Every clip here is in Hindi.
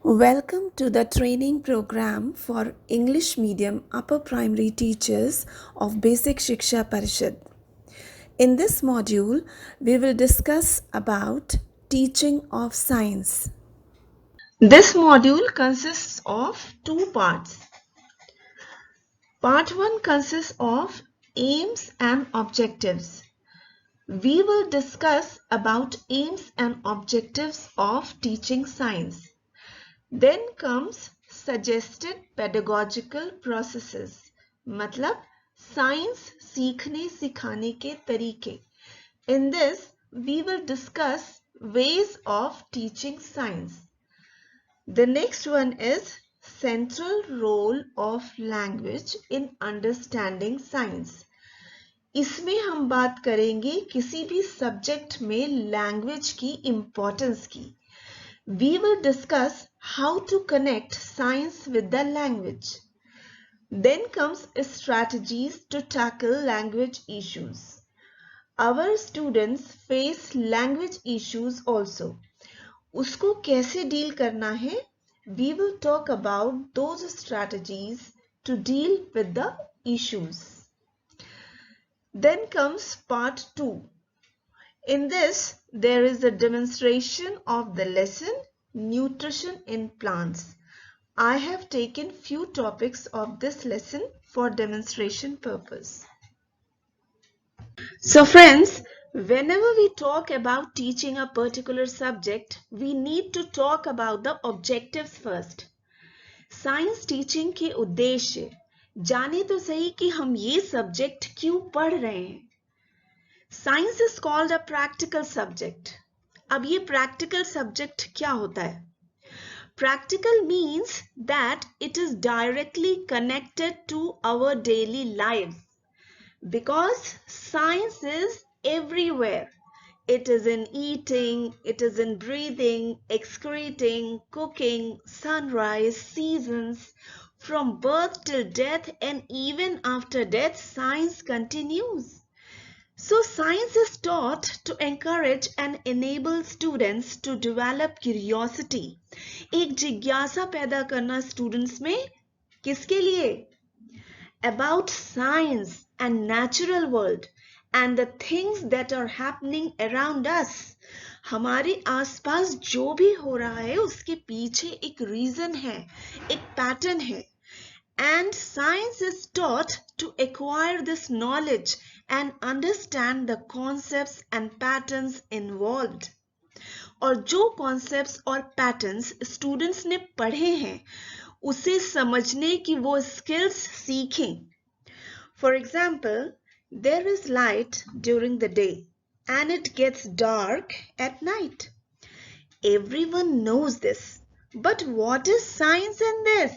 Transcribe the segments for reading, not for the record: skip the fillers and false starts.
Welcome to the training program for English medium upper primary teachers of Basic Shiksha Parishad. In this module, we will discuss about teaching of science. This module consists of two parts. Part 1 consists of aims and objectives. We will discuss about aims and objectives of teaching science. Then comes suggested pedagogical processes. मतलब science सीखने सिखाने के तरीके. In this, we will discuss ways of teaching science. The next one is central role of language in understanding science. इसमें हम बात करेंगे किसी भी सब्जेक्ट में लैंग्वेज की इम्पोर्टेंस की. We will discuss how to connect science with the language. Then comes strategies to tackle language issues. Our students face language issues also. उसको कैसे डील करना है? We will talk about those strategies to deal with the issues. Then comes part 2. In this, there is a demonstration of the lesson Nutrition in Plants. I have taken few topics of this lesson for demonstration purpose. So friends, whenever we talk about teaching a particular subject, we need to talk about the objectives first. Science teaching के उद्देश्य जाने तो सही कि हम ये सब्जेक्ट क्यों पढ़ रहे हैं. Science is called a practical subject. अब ये प्रैक्टिकल सब्जेक्ट क्या होता है? Practical means that it is directly connected to our daily lives. Because science is everywhere. It is in eating, it is in breathing, excreting, cooking, sunrise, seasons. From birth till death and even after death, science continues. So science is taught to encourage and enable students to develop curiosity. एक जिज्ञासा पैदा करना students में किसके लिए? About science and natural world and the things that are happening around us. हमारे आसपास जो भी हो रहा है उसके पीछे एक रीजन है, एक पैटर्न है. And science is taught to acquire this knowledge and understand the concepts and patterns involved. और जो concepts और patterns students ने पढ़े हैं उसे समझने की वो skills सीखें. For example, there is light during the day and it gets dark at night. Everyone knows this. But what is science in this?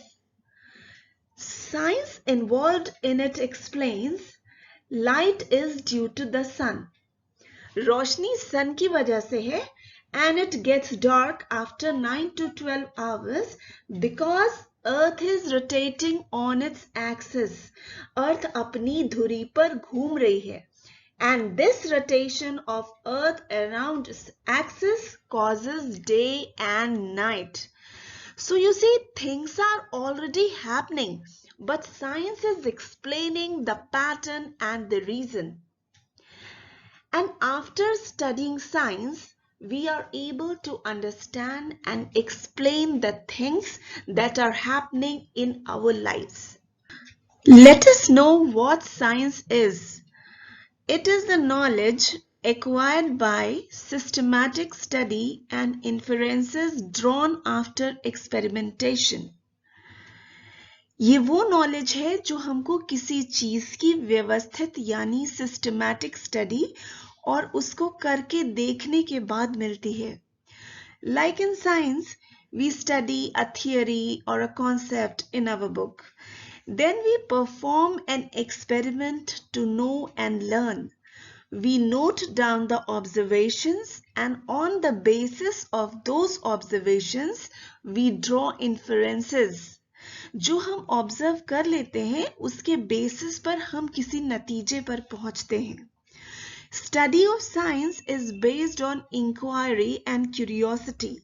Science involved in it explains light is due to the sun. Roshni sun की वजह से है and it gets dark after 9 to 12 hours because Earth is rotating on its axis. Earth अपनी धुरी पर घूम रही है. And this rotation of Earth around its axis causes day and night. So you see, things are already happening, but science is explaining the pattern and the reason. And after studying science, we are able to understand and explain the things that are happening in our lives. Let us know what science is. It is the knowledge acquired by systematic study and inferences drawn after experimentation. ये वो नॉलेज है जो हमको किसी चीज की व्यवस्थित यानी सिस्टमैटिक स्टडी और उसको करके देखने के बाद मिलती है. Like in science, we study a theory or a concept in our book. Then we perform an experiment to know and learn. We note down the observations and on the basis of those observations, we draw inferences. जो हम ऑब्जर्व कर लेते हैं उसके बेसिस पर हम किसी नतीजे पर पहुंचते हैं. Study of science is based on inquiry and curiosity.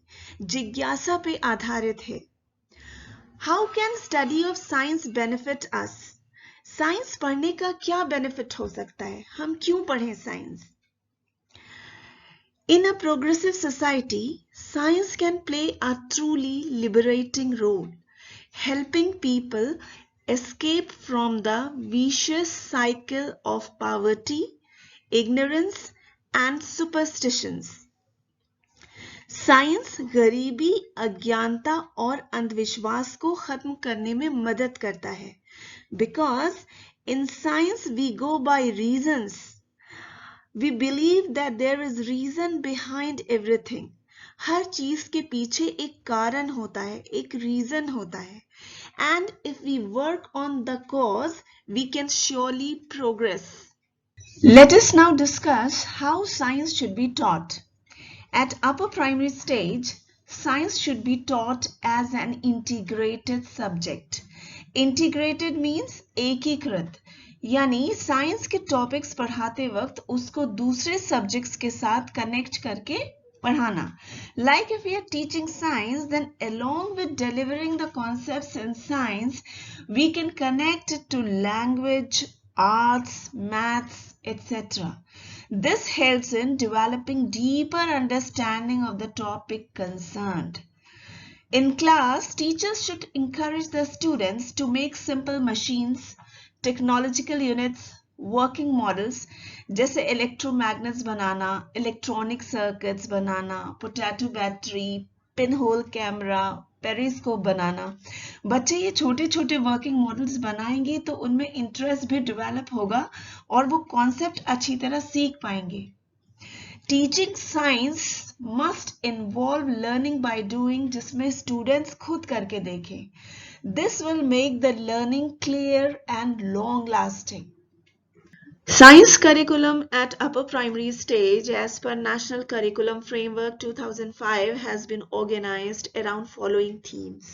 जिज्ञासा पे आधारित है. How can study of science benefit us? Science पढ़ने का क्या बेनिफिट हो सकता है? हम क्यों पढ़ें science? In a progressive society, science can play a truly liberating role, helping people escape from the vicious cycle of poverty, ignorance, and superstitions. Science गरीबी, अज्ञानता और अंधविश्वास को खत्म करने में मदद करता है. Because in science we go by reasons. We believe that there is reason behind everything. हर चीज के पीछे एक कारण होता है, एक रीजन होता है. And if we work on the cause, we can surely progress. Let us now discuss how science should be taught. At upper primary stage, science should be taught as an integrated subject. Integrated means एकीकृत, यानी साइंस के टॉपिक्स पढ़ाते वक्त उसको दूसरे सब्जेक्ट्स के साथ कनेक्ट करके पढ़ाना. Like if we are teaching science, then along with delivering the concepts in science, we can connect it to language, arts, maths, etc. This helps in developing deeper understanding of the topic concerned. In class, teachers should encourage the students to make simple machines, technological units, working models, जैसे electromagnets बनाना, electronic circuits बनाना, potato battery, pinhole camera, periscope बनाना. बच्चे ये छोटे छोटे वर्किंग मॉडल्स बनाएंगे तो उनमें इंटरेस्ट भी डेवलप होगा और वो कॉन्सेप्ट अच्छी तरह सीख पाएंगे. Teaching science must involve learning by doing, जिसमें स्टूडेंट्स खुद करके देखें. This will make the learning clear and long lasting. Science curriculum at upper primary stage as per National Curriculum Framework 2005 has been organized around following themes.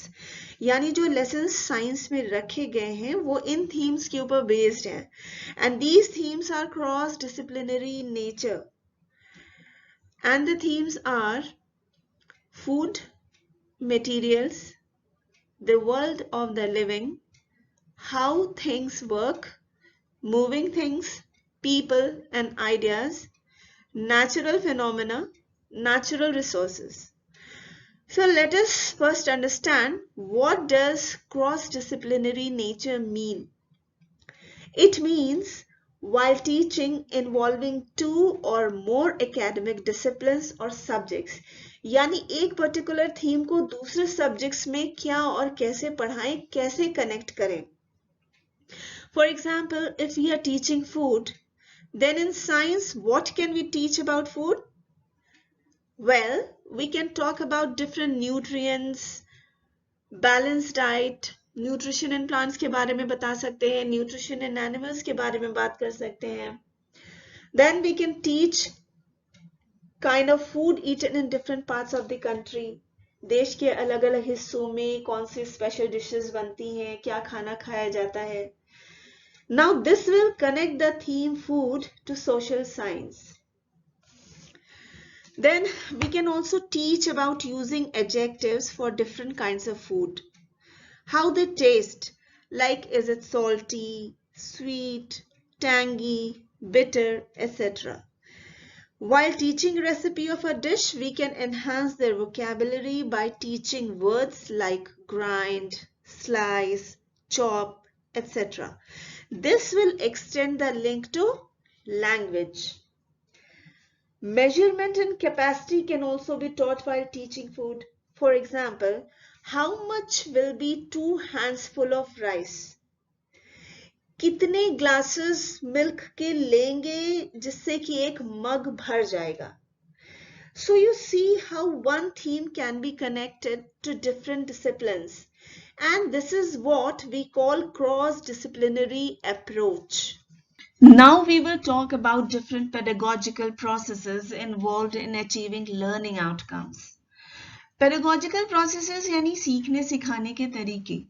यानी जो lessons science में रखे गए हैं वो इन themes के ऊपर based हैं. And these themes are cross-disciplinary in nature. And the themes are food, materials, the world of the living, how things work, moving things, people and ideas, natural phenomena, natural resources. So let us first understand, what does cross-disciplinary nature mean? It means while teaching involving two or more academic disciplines or subjects, यानी एक particular theme को दूसरे subjects में क्या और कैसे पढ़ाएं, कैसे connect करें. For example, if we are teaching food, then in science, what can we teach about food? Well, we can talk about different nutrients, balanced diet, nutrition in plants के बारे में बता सकते हैं, nutrition in animals के बारे में बात कर सकते हैं. Then we can teach kind of food eaten in different parts of the country. देश के अलग अलग हिस्सों में कौन सी special dishes बनती हैं, क्या खाना खाया जाता है. Now this will connect the theme food to social science. Then we can also teach about using adjectives for different kinds of food. How they taste, like is it salty, sweet, tangy, bitter, etc. While teaching recipe of a dish, we can enhance their vocabulary by teaching words like grind, slice, chop, etc. This will extend the link to language. Measurement and capacity can also be taught while teaching food. For example, how much will be 2 hands full of rice? कितने glasses milk के लेंगे जिससे कि एक mug भर जाएगा? So you see how one theme can be connected to different disciplines. And this is what we call cross-disciplinary approach. Now we will talk about different pedagogical processes involved in achieving learning outcomes. Pedagogical processes यानी सीखने सिखाने के तरीके.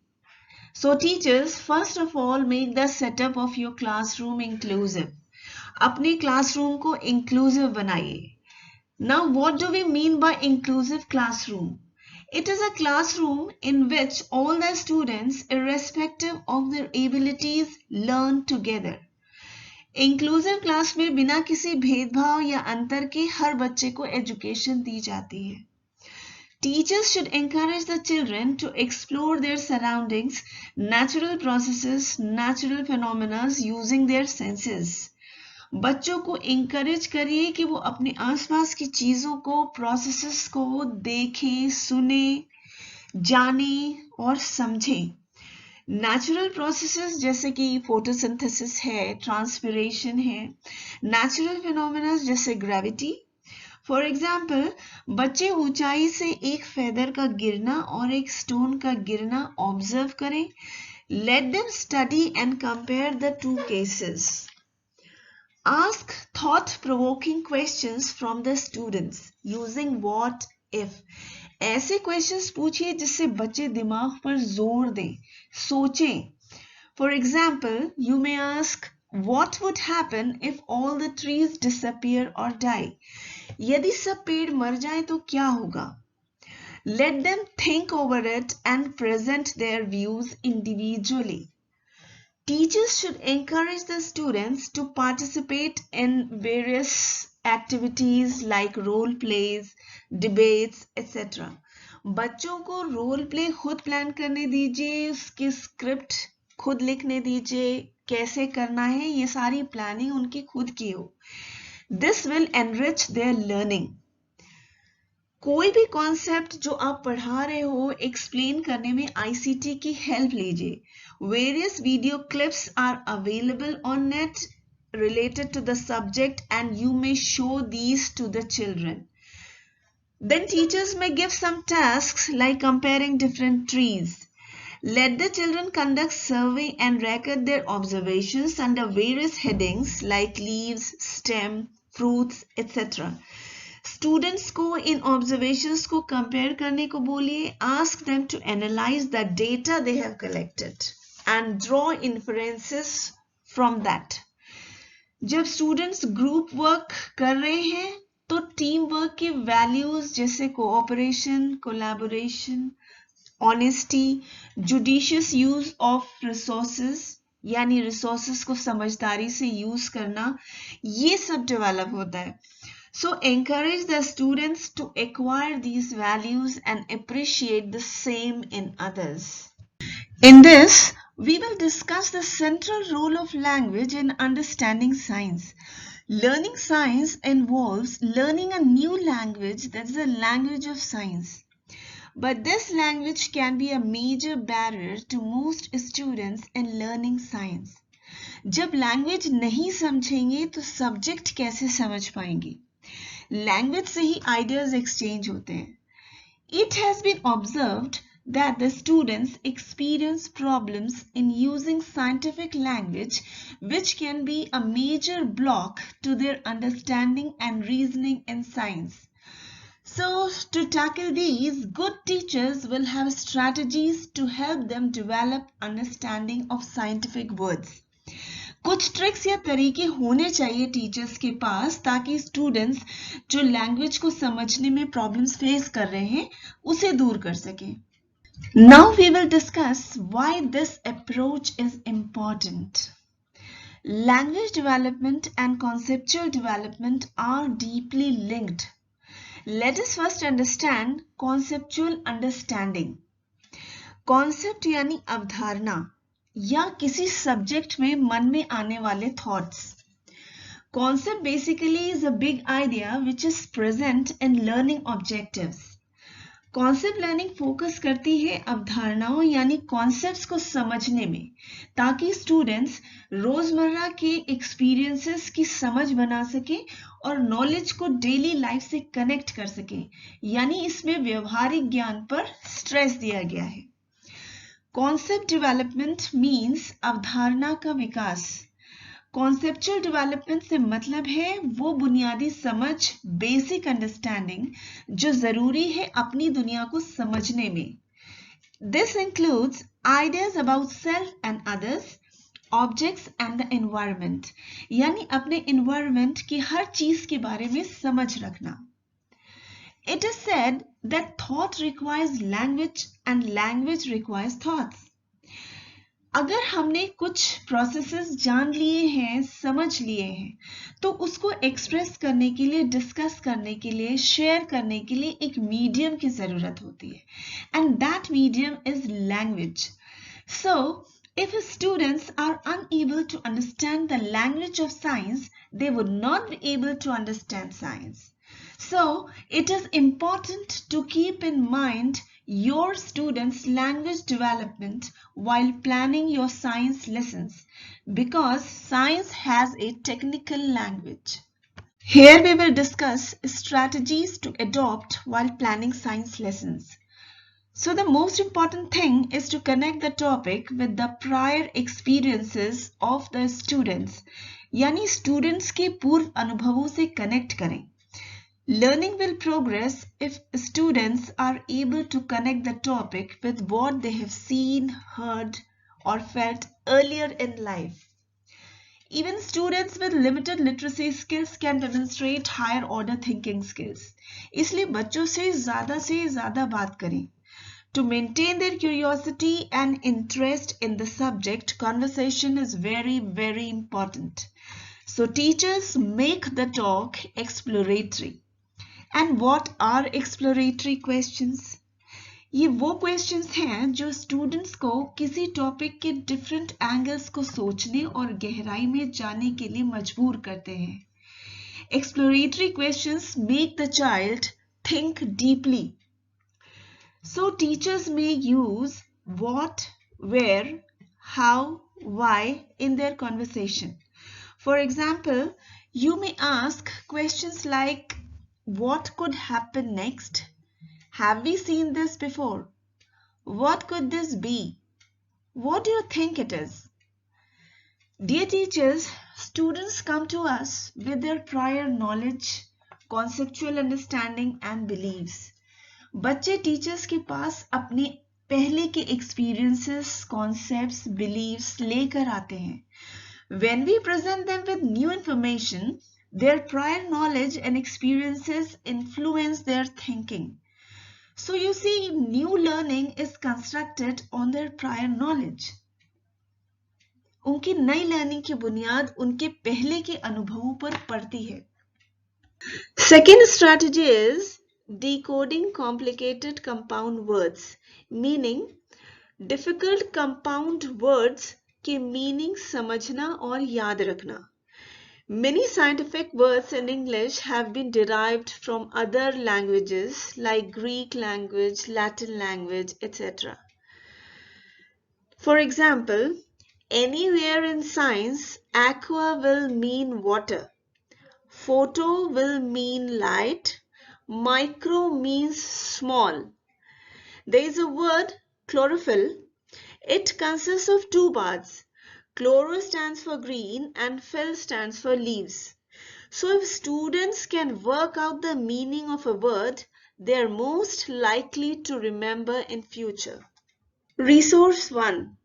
So teachers first of all make the setup of your classroom inclusive. अपने क्लासरूम को इंक्लूसिव बनाइए. Now, what do we mean by inclusive classroom? It is a classroom in which all the students, irrespective of their abilities, learn together. Inclusive class में बिना किसी भेदभाव या अंतर के हर बच्चे को एजुकेशन दी जाती है. Teachers should encourage the children to explore their surroundings, natural processes, natural phenomena using their senses. बच्चों को इंकरेज करिए कि वो अपने आसपास की चीजों को, प्रोसेसेस को देखें, सुने, जाने और समझें. नेचुरल प्रोसेसेस जैसे कि फोटोसिंथेसिस है, ट्रांसपिरेशन है, नेचुरल फिनोमेना जैसे ग्रेविटी. फॉर एग्जाम्पल, बच्चे ऊंचाई से एक फेदर का गिरना और एक स्टोन का गिरना ऑब्जर्व करें. Let them study and compare the two cases. Ask thought-provoking questions from the students using what if. ऐसे questions पूछिए जिससे बच्चे दिमाग पर जोर दें, सोचें. For example, you may ask, what would happen if all the trees disappear or die? यदि सब पेड़ मर जाएं तो क्या होगा? Let them think over it and present their views individually. Teachers should encourage the students to participate in various activities like role plays, debates, etc. बच्चों को रोल प्ले खुद प्लान करने दीजिए, उसकी स्क्रिप्ट खुद लिखने दीजिए, कैसे करना है ये सारी प्लानिंग उनकी खुद की हो. This will enrich their learning. कोई भी कॉन्सेप्ट जो आप पढ़ा रहे हो एक्सप्लेन करने में आईसीटी की हेल्प लीजिए. Various video clips are available on net related to the subject and you may show these to the children. Then teachers may give some tasks like comparing different trees. Let the children conduct survey and record their observations under various headings like leaves, stem, fruits, etc. Students को इन observations को compare करने को बोलिए. Ask them to analyze the data they have collected and draw inferences from that. जब students group work कर रहे हैं तो team work के values जैसे cooperation, collaboration, honesty, judicious use of resources यानी resources को समझदारी से use करना, ये सब develop होता है. So encourage the students to acquire these values and appreciate the same in others. In this, we will discuss the central role of language in understanding science. Learning science involves learning a new language, that is the language of science. But this language can be a major barrier to most students in learning science. जब language नहीं समझेंगे तो subject कैसे समझ पाएंगे? Language से ही ideas exchange होते हैं. It has been observed that the students experience problems in using scientific language, which can be a major block to their understanding and reasoning in science. So, to tackle these, good teachers will have strategies to help them develop understanding of scientific words. कुछ ट्रिक्स या तरीके होने चाहिए टीचर्स के पास ताकि स्टूडेंट्स जो लैंग्वेज को समझने में प्रॉब्लम्स फेस कर रहे हैं उसे दूर कर सकें. Now we will discuss why this approach is important. Language development and conceptual development are deeply linked. Let us first understand conceptual understanding. Concept यानी अवधारणा या किसी सब्जेक्ट में मन में आने वाले thoughts. Concept basically is a big idea which is present in learning objectives. Concept learning focus करती है अवधारणाओं यानी कॉन्सेप्ट्स को समझने में ताकि स्टूडेंट्स रोजमर्रा के एक्सपीरियंसेस की समझ बना सके और नॉलेज को डेली लाइफ से कनेक्ट कर सके. यानी इसमें व्यवहारिक ज्ञान पर स्ट्रेस दिया गया है. कॉन्सेप्ट डेवलपमेंट मीन्स अवधारणा का विकास. कॉन्सेप्चुअल डेवलपमेंट से मतलब है वो बुनियादी समझ, बेसिक अंडरस्टैंडिंग जो जरूरी है अपनी दुनिया को समझने में. This includes ideas about self and others, objects and the environment, यानी अपने एनवायरनमेंट की हर चीज के बारे में समझ रखना. It is said that thought requires language and language requires thoughts. अगर हमने कुछ प्रोसेसेस जान लिए हैं, समझ लिए हैं, तो उसको एक्सप्रेस करने के लिए, डिस्कस करने के लिए, शेयर करने के लिए एक मीडियम की जरूरत होती है. And that medium is language. So, if students are unable to understand the language of science, they would not be able to understand science. So, it is important to keep in mind your students' language development while planning your science lessons, because science has a technical language. Here we will discuss strategies to adopt while planning science lessons. So the most important thing is to connect the topic with the prior experiences of the students. यानी students के पूर्व अनुभवों से connect करें. Learning will progress if students are able to connect the topic with what they have seen, heard, or felt earlier in life. Even students with limited literacy skills can demonstrate higher order thinking skills. इसलिए बच्चों से ज़्यादा बात करें. To maintain their curiosity and interest in the subject, conversation is very, very important. So teachers make the talk exploratory. And what are exploratory questions? ये वो questions हैं जो students को किसी topic के different angles को सोचने और गहराई में जाने के लिए मजबूर करते हैं. Exploratory questions make the child think deeply. So teachers may use what, where, how, why in their conversation. For example, you may ask questions like, what could happen next? Have we seen this before? What could this be? What do you think it is? Dear teachers, students come to us with their prior knowledge, conceptual understanding and beliefs. बच्चे टीचर्स के पास अपने पहले के experiences, concepts, beliefs लेकर आते हैं. When we present them with new information, their prior knowledge and experiences influence their thinking. So you see, new learning is constructed on their prior knowledge. उनकी नई लर्निंग की बुनियाद उनके पहले के अनुभवों पर पड़ती है. Second strategy is decoding complicated compound words, meaning difficult compound words के meaning समझना और याद रखना. Many scientific words in English have been derived from other languages like Greek language, Latin language, etc. For example, anywhere in science, aqua will mean water, photo will mean light, micro means small. There is a word chlorophyll. It consists of two parts. Chloro stands for green and phyll stands for leaves. So if students can work out the meaning of a word, they are most likely to remember in future. Resource 1.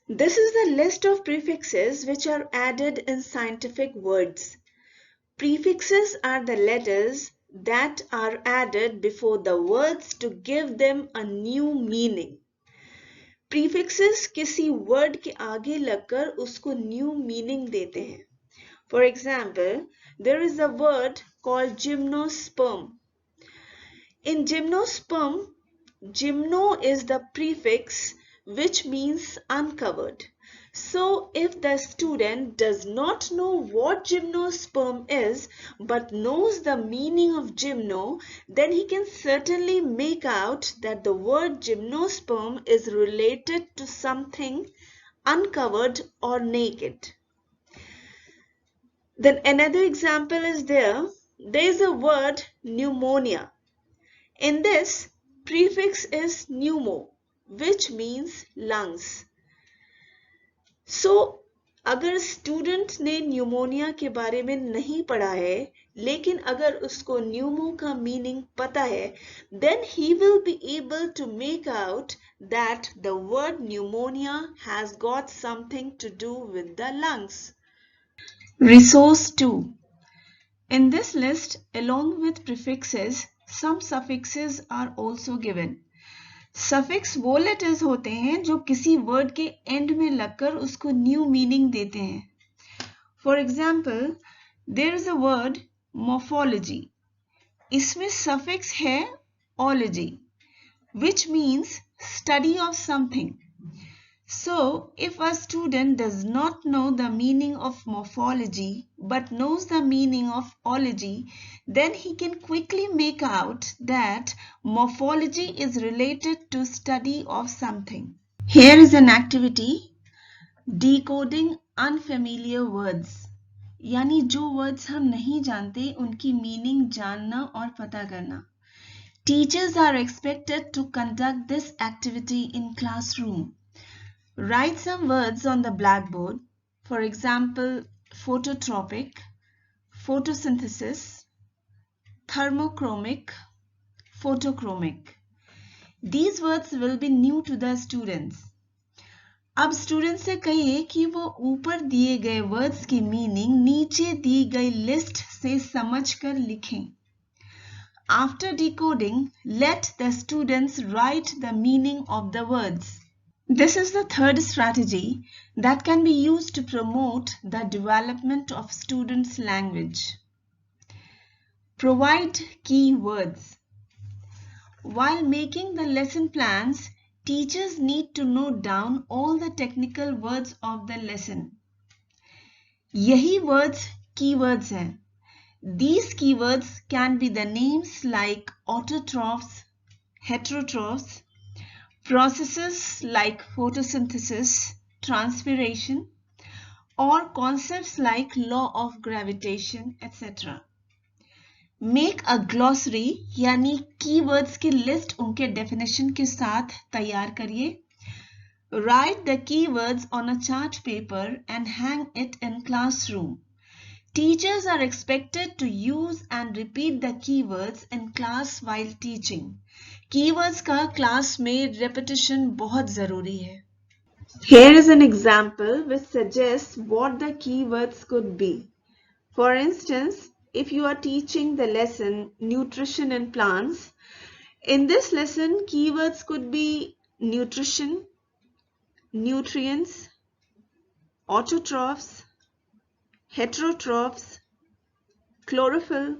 This is the list of prefixes which are added in scientific words. Prefixes are the letters that are added before the words to give them a new meaning. Prefixes किसी word के आगे लगकर उसको new meaning देते हैं. For example, there is a word called gymnosperm. In gymnosperm, gymno is the prefix which means uncovered. So if the student does not know what gymnosperm is but knows the meaning of gymno, then he can certainly make out that the word gymnosperm is related to something uncovered or naked. Then another example is there. There is a word pneumonia. In this, prefix is pneumo, which means lungs. So अगर स्टूडेंट ने न्यूमोनिया के बारे में नहीं पढ़ा है लेकिन अगर उसको न्यूमो का मीनिंग पता है then he will be able to make out that the word pneumonia has got something to do with the lungs. Resource 2. In this list, along with prefixes, some suffixes are also given. Suffix वो लेटर्स होते हैं जो किसी वर्ड के एंड में लगकर उसको न्यू मीनिंग देते हैं। For example there is a word morphology, इसमें सफिक्स है ology which means study of something. So, if a student does not know the meaning of morphology but knows the meaning of ology, then he can quickly make out that morphology is related to study of something. Here is an activity, decoding unfamiliar words. यानी जो words हम नहीं जानते उनकी meaning जानना और पता करना। Teachers are expected to conduct this activity in classroom. Write some words on the blackboard. For example, phototropic, photosynthesis, thermochromic, photochromic. These words will be new to the students. अब students से कहिए कि वो ऊपर दिए गए words की meaning नीचे दी गई list से समझकर लिखें. After decoding, let the students write the meaning of the words. This is the third strategy that can be used to promote the development of students' language. Provide key words. While making the lesson plans, teachers need to note down all the technical words of the lesson. यही words keywords हैं. These keywords can be the names like autotrophs, heterotrophs, processes like photosynthesis, transpiration, or concepts like law of gravitation, etc. Make a glossary यानी keywords की list उनके definition के साथ तैयार करिए. Write the keywords on a chart paper and hang it in classroom. Teachers are expected to use and repeat the keywords in class while teaching. Keywords का class में repetition बहुत ज़रूरी है. Here is an example which suggests what the keywords could be. For instance, if you are teaching the lesson Nutrition in Plants, in this lesson keywords could be nutrition, nutrients, autotrophs, heterotrophs, chlorophyll,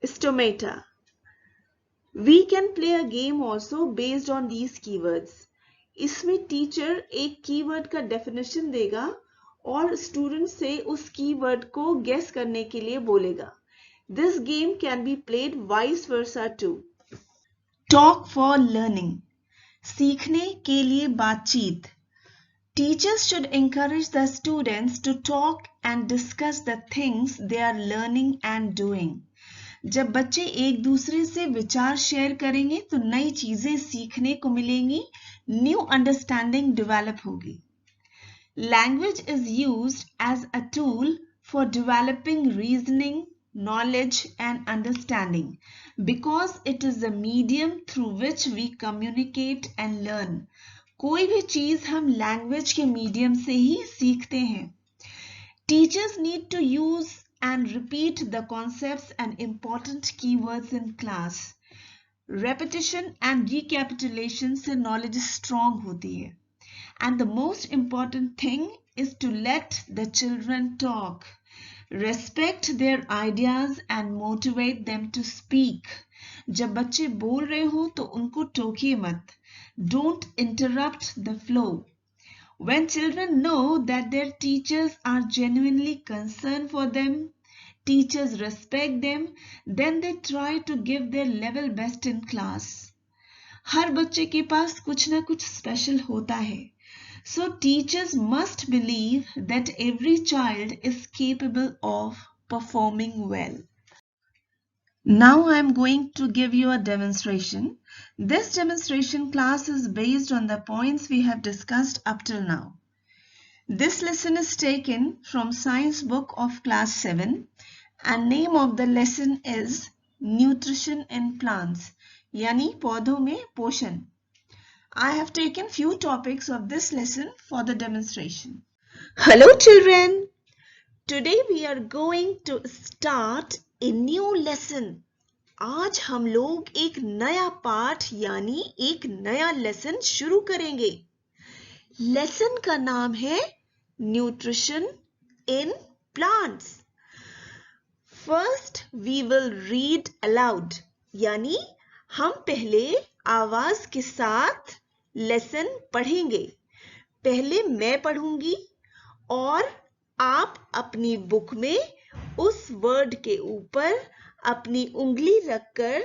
stomata. We can play a game also based on these keywords. इसमें टीचर एक कीवर्ड का डेफिनेशन देगा और स्टूडेंट से उस कीवर्ड को गेस करने के लिए बोलेगा. This game can be played vice versa too. Talk for learning. सीखने के लिए बातचीत. Teachers should encourage the students to talk and discuss the things they are learning and doing. जब बच्चे एक दूसरे से विचार शेयर करेंगे तो नई चीजें सीखने को मिलेंगी, न्यू अंडरस्टैंडिंग डेवलप होगी. Language is used as a tool for developing reasoning, knowledge and understanding because it is the medium through which we communicate and learn. कोई भी चीज हम लैंग्वेज के मीडियम से ही सीखते हैं. Teachers need to use and repeat the concepts and important keywords in class. Repetition and recapitulation से knowledge strong होती है. And the most important thing is to let the children talk. Respect their ideas and motivate them to speak. जब बच्चे बोल रहे हो तो उनको टोकिए मत. Don't interrupt the flow. When children know that their teachers are genuinely concerned for them, teachers respect them, then they try to give their level best in class. हर बच्चे के पास कुछ ना कुछ स्पेशल होता है. So teachers must believe that every child is capable of performing well. Now I am going to give you a demonstration. This demonstration class is based on the points we have discussed up till now. This lesson is taken from Science book of class 7 and name of the lesson is Nutrition in Plants, यानी पौधों में पोषण. I have taken few topics of this lesson for the demonstration. Hello children. Today we are going to start a new lesson. आज हम लोग एक नया पाठ यानी एक नया लेसन शुरू करेंगे. लेसन का नाम है nutrition in plants. First we will read aloud यानी हम पहले आवाज के साथ लेसन पढ़ेंगे. पहले मैं पढ़ूंगी और आप अपनी बुक में उस वर्ड के ऊपर अपनी उंगली रखकर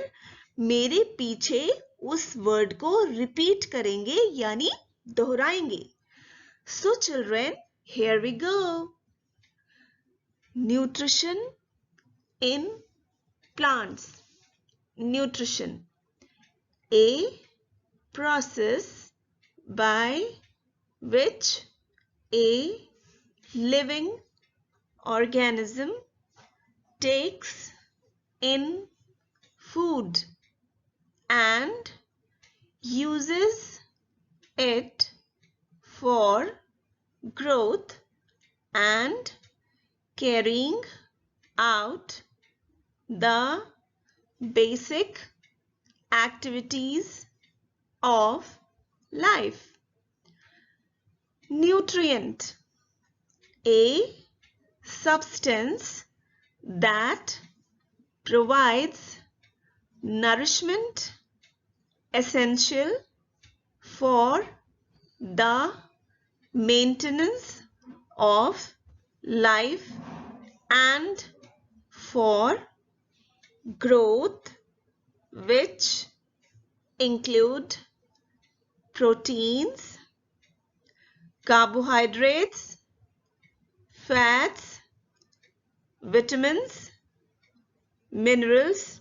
मेरे पीछे उस वर्ड को रिपीट करेंगे यानी दोहराएंगे. So children, here we go. Nutrition in plants. Nutrition. A process by which a living organism takes in food and uses it for growth and carrying out the basic activities of life. Nutrient. A substance that provides nourishment essential for the maintenance of life and for growth, which include proteins, carbohydrates, fats, vitamins, minerals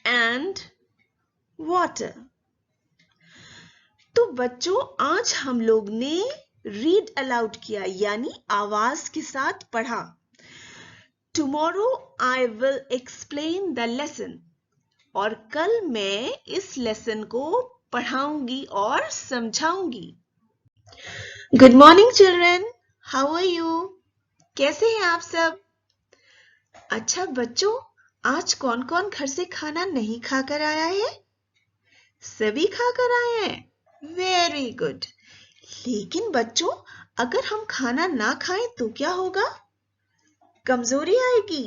and water. तो बच्चों आज हम लोग ने रीड अलाउड किया यानी आवाज के साथ पढ़ा. Tomorrow I will explain the lesson और कल मैं इस लेसन को पढ़ाऊंगी और समझाऊंगी. Good morning children, how are you? कैसे हैं आप सब? अच्छा बच्चों, आज कौन कौन घर से खाना नहीं खाकर आया है? सभी खाकर आए हैं. Very good. लेकिन बच्चों अगर हम खाना ना खाएं तो क्या होगा? कमजोरी आएगी.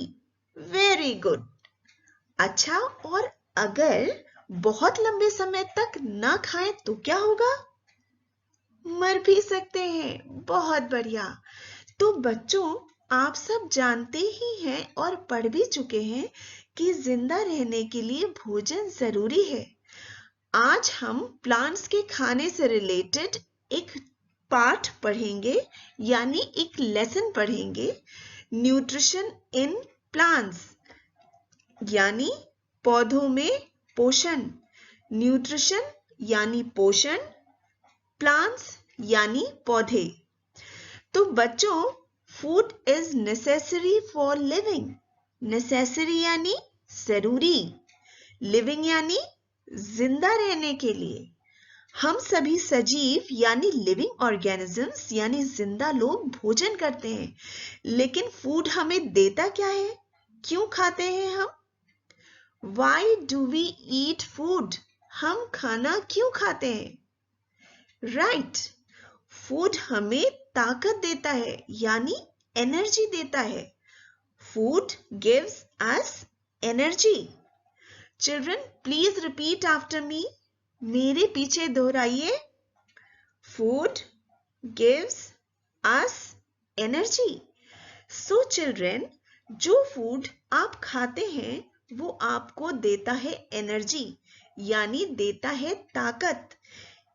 Very good. अच्छा, और अगर बहुत लंबे समय तक ना खाएं तो क्या होगा? मर भी सकते हैं. बहुत बढ़िया. तो बच्चों आप सब जानते ही हैं और पढ़ भी चुके हैं कि जिंदा रहने के लिए भोजन जरूरी है. आज हम प्लांट्स के खाने से रिलेटेड एक पाठ पढ़ेंगे यानी एक लेसन पढ़ेंगे. न्यूट्रिशन इन प्लांट्स यानी पौधों में पोषण. न्यूट्रिशन यानी पोषण, प्लांट्स यानी पौधे. तो बच्चों food is necessary for living. Necessary यानी जरूरी, लिविंग यानी जिंदा रहने के लिए. हम सभी सजीव यानी लिविंग ऑर्गेनिजम्स यानी जिंदा लोग भोजन करते हैं. लेकिन फूड हमें देता क्या है? क्यों खाते हैं हम? Why do we eat food? हम खाना क्यों खाते हैं? राइट, फूड हमें ताकत देता है यानी एनर्जी देता है. Food gives us energy. Children please repeat after me. मेरे पीछे दोहराइए. Food gives us energy. So children जो फूड आप खाते हैं वो आपको देता है एनर्जी यानी देता है ताकत.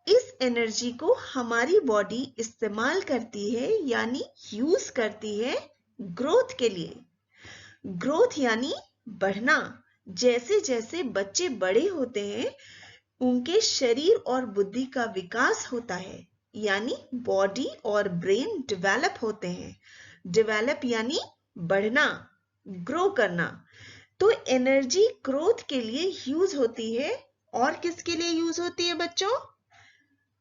इस एनर्जी को हमारी बॉडी इस्तेमाल करती है यानी यूज करती है ग्रोथ के लिए. ग्रोथ यानी बढ़ना. जैसे जैसे बच्चे बड़े होते हैं उनके शरीर और बुद्धि का विकास होता है. यानी बॉडी और ब्रेन डेवलप होते हैं। डेवलप यानी बढ़ना, ग्रो करना। तो एनर्जी ग्रोथ के लिए यूज होती है। और किसके लिए यूज होती है बच्चों?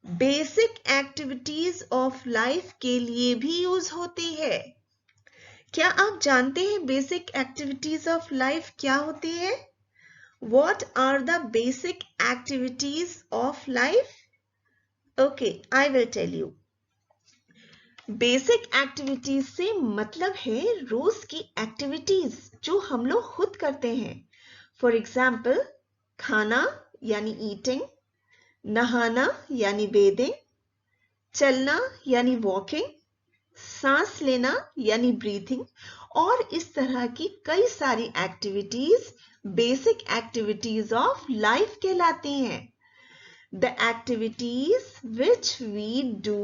बेसिक एक्टिविटीज ऑफ लाइफ के लिए भी यूज होती है। क्या आप जानते हैं बेसिक एक्टिविटीज ऑफ लाइफ क्या होती है? What are the basic activities of life? Okay, I will tell you. Basic activities से मतलब है रोज की एक्टिविटीज जो हम लोग खुद करते हैं। फॉर एग्जाम्पल, खाना यानी ईटिंग, नहाना यानी बेदिंग, चलना यानी वॉकिंग, सांस लेना यानी ब्रीथिंग, और इस तरह की कई सारी activities basic activities of life कहलाती हैं। The activities which we do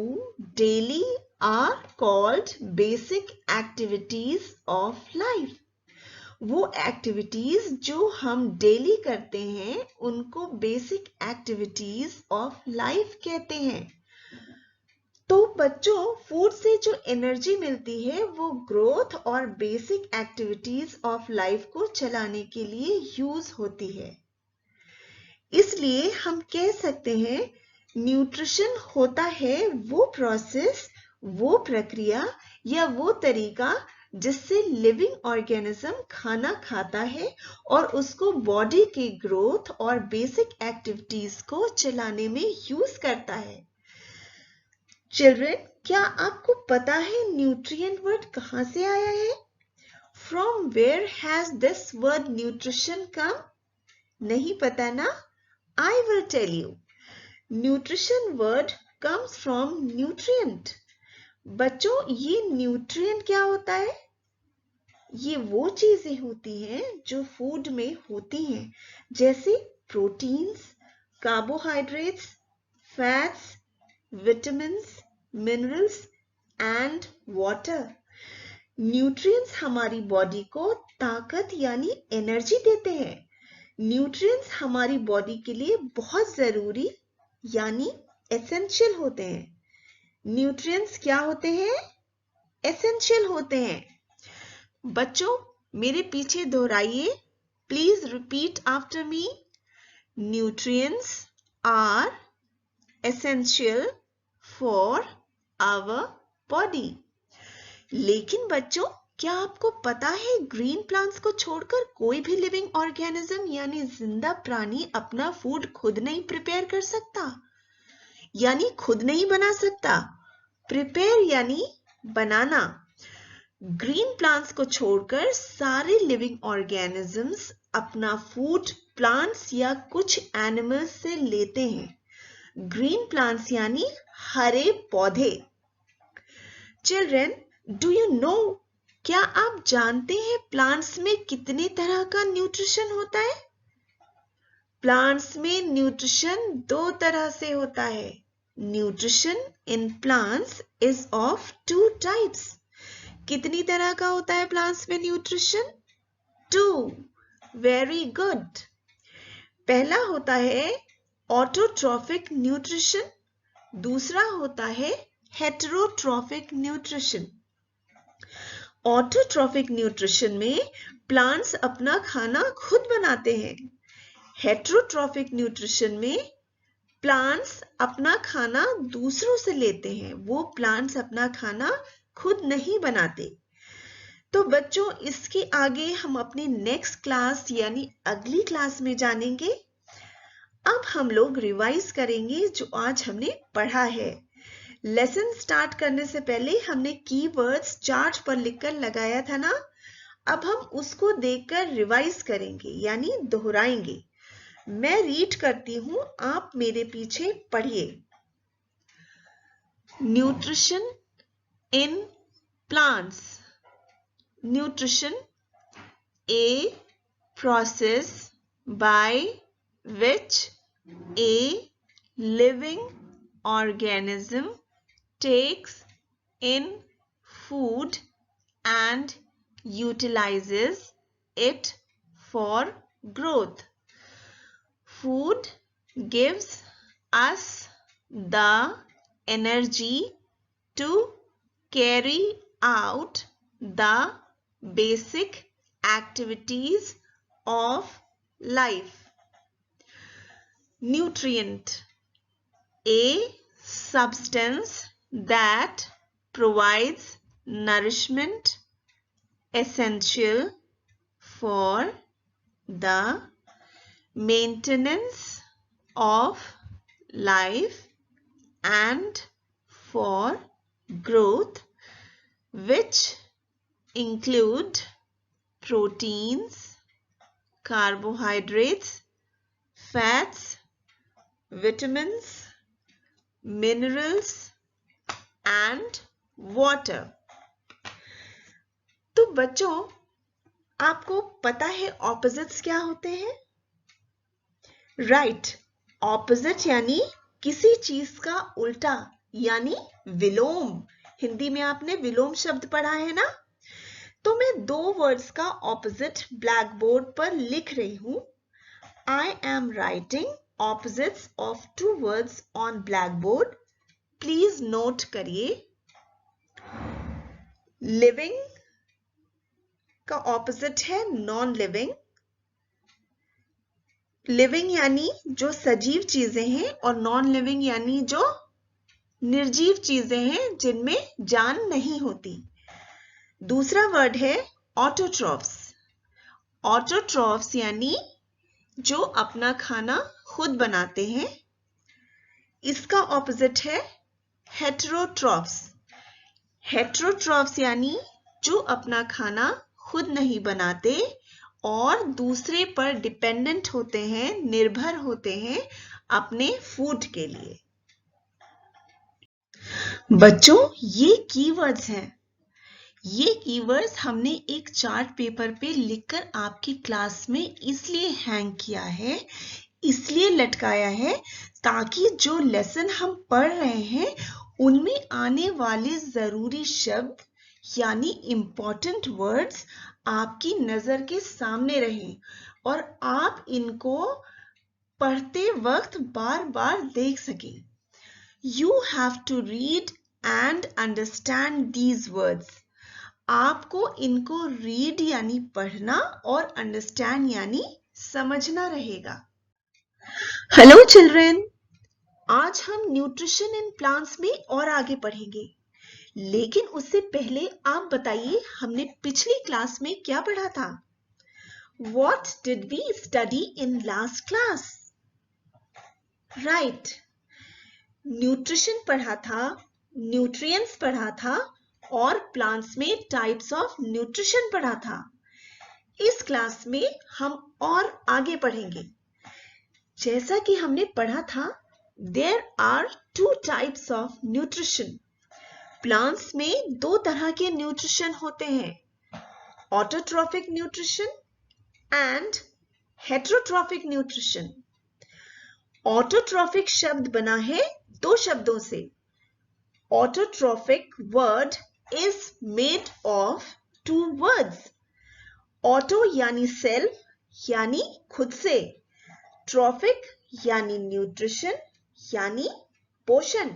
daily are called basic activities of life. वो एक्टिविटीज जो हम डेली करते हैं उनको बेसिक एक्टिविटीज ऑफ लाइफ कहते हैं। तो बच्चों, फूड से जो एनर्जी मिलती है वो ग्रोथ और बेसिक एक्टिविटीज ऑफ लाइफ को चलाने के लिए यूज होती है। इसलिए हम कह सकते हैं न्यूट्रिशन होता है वो प्रोसेस, वो प्रक्रिया या वो तरीका जिससे लिविंग ऑर्गेनिज्म खाना खाता है और उसको बॉडी की ग्रोथ और बेसिक एक्टिविटीज को चलाने में यूज करता है। चिल्ड्रन, क्या आपको पता है न्यूट्रिएंट वर्ड कहां से आया है? From where has this word nutrition come? नहीं पता ना? I will tell you. Nutrition word comes from nutrient. बच्चों, ये न्यूट्रिएंट क्या होता है? ये वो चीजें होती हैं जो फूड में होती हैं, जैसे proteins, carbohydrates, fats, vitamins, minerals and water. Nutrients हमारी बॉडी को ताकत यानी एनर्जी देते हैं। न्यूट्रिएंट्स हमारी बॉडी के लिए बहुत जरूरी यानी एसेंशियल होते हैं। न्यूट्रिएंट्स क्या होते हैं? एसेंशियल होते हैं। बच्चों, मेरे पीछे दोहराइए। Please repeat after me. Nutrients are essential for our body. लेकिन बच्चों, क्या आपको पता है ग्रीन प्लांट्स को छोड़कर कोई भी लिविंग ऑर्गेनिज्म यानी जिंदा प्राणी अपना फूड खुद नहीं प्रिपेयर कर सकता, यानी खुद नहीं बना सकता। प्रिपेयर यानी बनाना। ग्रीन प्लांट्स को छोड़कर सारे लिविंग ऑर्गेनिजम्स अपना फूड प्लांट्स या कुछ एनिमल्स से लेते हैं। ग्रीन प्लांट्स यानी हरे पौधे। चिल्ड्रन, डू यू नो, क्या आप जानते हैं प्लांट्स में कितने तरह का न्यूट्रिशन होता है? प्लांट्स में न्यूट्रिशन दो तरह से होता है। Nutrition in plants is of two types. कितनी तरह का होता है प्लांट्स में न्यूट्रिशन? टू। Very good. पहला होता है ऑटोट्रॉफिक न्यूट्रिशन, दूसरा होता है हेटेरोट्रॉफिक न्यूट्रिशन। ऑटोट्रॉफिक न्यूट्रिशन में प्लांट्स अपना खाना खुद बनाते हैं। हेटेरोट्रॉफिक न्यूट्रिशन में प्लांट्स अपना खाना दूसरों से लेते हैं। वो प्लांट्स अपना खाना खुद नहीं बनाते। तो बच्चों, इसके आगे हम अपनी नेक्स्ट क्लास यानी अगली क्लास में जानेंगे। अब हम लोग रिवाइज करेंगे जो आज हमने पढ़ा है। लेसन स्टार्ट करने से पहले हमने कीवर्ड्स चार्ट पर लिखकर लगाया था ना, अब हम उसको देखकर रिवाइज करेंगे यानी दोहराएंगे। मैं रीड करती हूं, आप मेरे पीछे पढ़िए। Nutrition in plants. Nutrition, a process by which a living organism takes in food and utilizes it for growth. Food gives us the energy to carry out the basic activities of life. Nutrient, a substance that provides nourishment essential for the maintenance of life and for growth, which include proteins, carbohydrates, fats, vitamins, minerals and water. तो बच्चों, आपको पता है ऑपोजिट्स क्या होते हैं? राइट, ऑपोजिट यानी किसी चीज का उल्टा, यानी विलोम। हिंदी में आपने विलोम शब्द पढ़ा है ना? तो मैं दो वर्ड्स का ऑपोजिट ब्लैक बोर्ड पर लिख रही हूं। I am writing opposites of two words on black board. Please note करिए। लिविंग का ऑपोजिट है नॉन लिविंग। लिविंग यानी जो सजीव चीजें हैं और नॉन लिविंग यानी जो निर्जीव चीजें हैं जिनमें जान नहीं होती। दूसरा वर्ड है ऑटोट्रॉफ्स। ऑटोट्रॉफ्स यानी जो अपना खाना खुद बनाते हैं। इसका ऑपोजिट है हेटेरोट्रॉफ्स। हेटेरोट्रॉफ्स यानी जो अपना खाना खुद नहीं बनाते और दूसरे पर डिपेंडेंट होते हैं, निर्भर होते हैं अपने फूड के लिए। बच्चों, ये कीवर्ड्स हैं। ये कीवर्ड्स हमने एक चार्ट पेपर पे लिखकर आपकी क्लास में इसलिए हैंग किया है, इसलिए लटकाया है, ताकि जो लेसन हम पढ़ रहे हैं उनमें आने वाले जरूरी शब्द यानी इम्पोर्टेंट वर्ड्स आपकी नजर के सामने रहें और आप इनको पढ़ते वक्त बार बार देख सकें। You have to read and understand these words. आपको इनको रीड यानी पढ़ना और अंडरस्टैंड यानी समझना रहेगा। हेलो चिल्ड्रेन, आज हम न्यूट्रिशन इन प्लांट्स में और आगे पढ़ेंगे, लेकिन उससे पहले आप बताइए हमने पिछली क्लास में क्या पढ़ा था? What did we study in last class? Right. Nutrition पढ़ा था, न्यूट्रिएंट्स पढ़ा था और प्लांट्स में टाइप्स ऑफ न्यूट्रिशन पढ़ा था। इस क्लास में हम और आगे पढ़ेंगे। जैसा कि हमने पढ़ा था, there are two types of nutrition. Plants में दो तरह के न्यूट्रिशन होते हैं, autotrophic nutrition and heterotrophic nutrition. Autotrophic शब्द बना है दो शब्दों से। Autotrophic word is made of two words. Auto यानी सेल्फ यानी खुद से, ट्रॉफिक यानी न्यूट्रिशन यानी पोषण।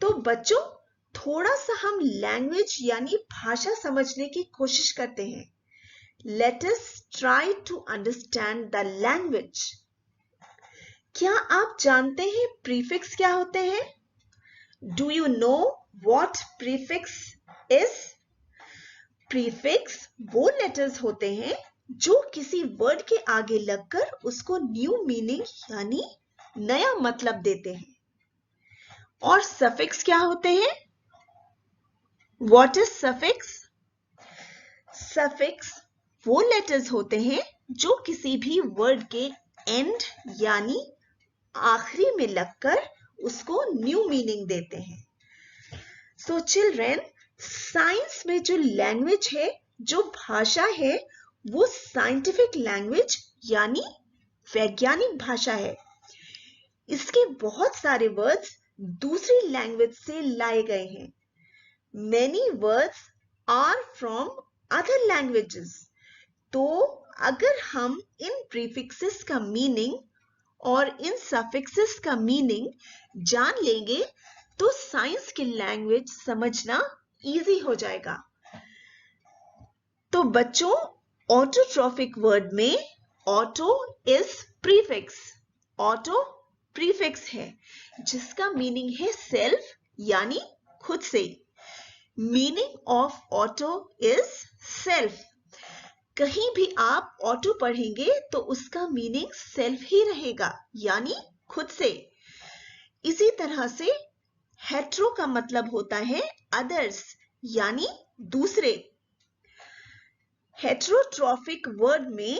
तो बच्चों, थोड़ा सा हम लैंग्वेज यानी भाषा समझने की कोशिश करते हैं। Let us try to understand the language. क्या आप जानते हैं प्रीफिक्स क्या होते हैं? Do you know what prefix is? Prefix वो लेटर्स होते हैं जो किसी वर्ड के आगे लगकर उसको न्यू मीनिंग यानी नया मतलब देते हैं। और सफिक्स क्या होते हैं? What is suffix? सफिक्स वो लेटर्स होते हैं जो किसी भी वर्ड के एंड यानी आखिरी में लगकर उसको न्यू मीनिंग देते हैं। सो चिल्ड्रेन, साइंस में जो लैंग्वेज है, जो भाषा है, वो साइंटिफिक लैंग्वेज यानी वैज्ञानिक भाषा है। इसके बहुत सारे वर्ड्स दूसरी लैंग्वेज से लाए गए हैं। Many words are from other languages. तो अगर हम इन प्रीफिक्सेस का मीनिंग और इन सफिक्सेस का मीनिंग जान लेंगे तो साइंस की लैंग्वेज समझना इजी हो जाएगा। तो बच्चों, ऑटोट्रॉफिक वर्ड में auto is prefix. Auto prefix है जिसका मीनिंग है सेल्फ यानी खुद से। Meaning of auto is self. कहीं भी आप ऑटो पढ़ेंगे तो उसका मीनिंग सेल्फ ही रहेगा यानी खुद से। इसी तरह से हेट्रो का मतलब होता है अदर्स यानी दूसरे। हेट्रोट्रॉफिक वर्ड में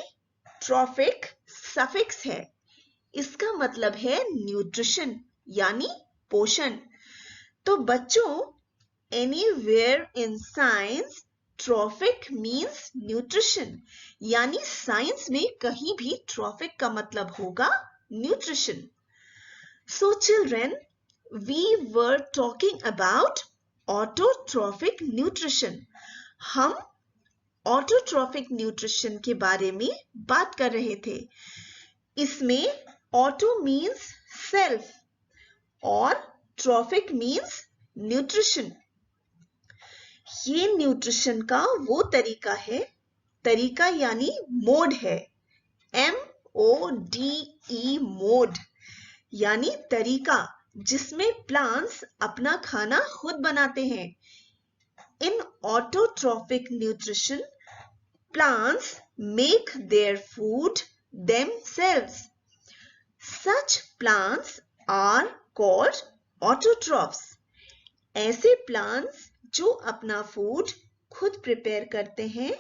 ट्रॉफिक सफिक्स है। इसका मतलब है न्यूट्रिशन यानी पोषण। तो बच्चों, anywhere in science trophic means nutrition, यानी साइंस में कहीं भी ट्रॉफिक का मतलब होगा nutrition. So children, we were talking about autotrophic nutrition. हम ऑटोट्रॉफिक न्यूट्रिशन के बारे में बात कर रहे थे। इसमें ऑटो मीन्स सेल्फ और ट्रॉफिक मीन्स न्यूट्रिशन। ये न्यूट्रिशन का वो तरीका यानी मोड है। MODE मोड यानी तरीका जिसमें प्लांट्स अपना खाना खुद बनाते हैं। In autotrophic nutrition, plants make their food themselves. Such plants are called autotrophs. ऐसे plants जो अपना फूड खुद प्रिपेयर करते हैं,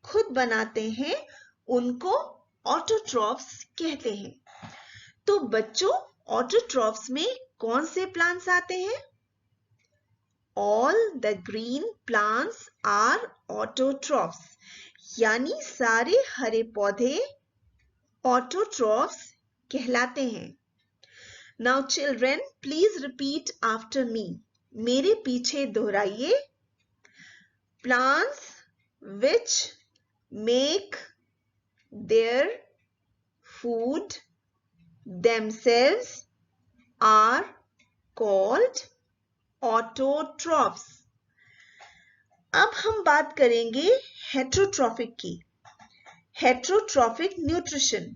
खुद बनाते हैं, उनको ऑटोट्रॉफ्स कहते हैं। तो बच्चों, ऑटोट्रॉफ्स में कौन से प्लांट्स आते हैं? All the green plants are autotrophs. यानी सारे हरे पौधे ऑटोट्रॉफ्स कहलाते हैं। Now children, please repeat after me. मेरे पीछे दोहराइए। Plants which make their food themselves are called autotrophs. अब हम बात करेंगे हेट्रोट्रॉफिक की। Heterotrophic nutrition.